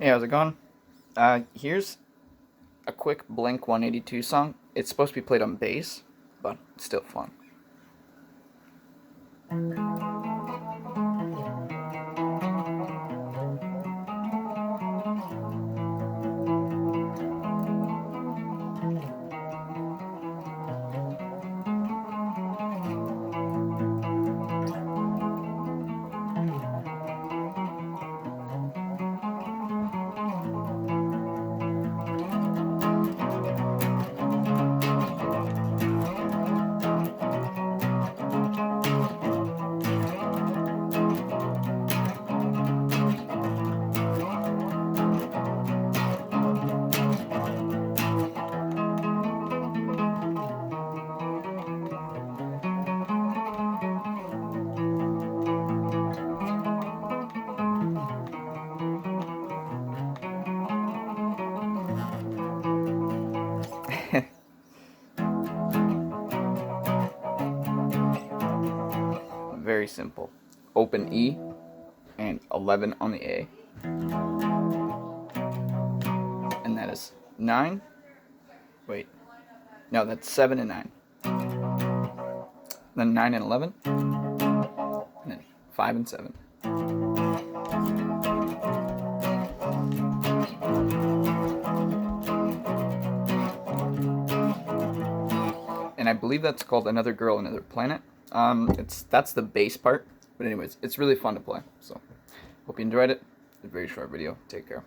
Hey, how's it going? Here's a quick Blink 182 song. It's supposed to be played on bass, but it's still fun. Very simple. Open E and 11 on the A. And that is 9. Wait. No, that's 7 and 9. Then 9 and 11. And then 5 and 7. And I believe that's called Another Girl, Another Planet. That's the bass part. But anyways, it's really fun to play. So, hope you enjoyed it. A very short video. Take care.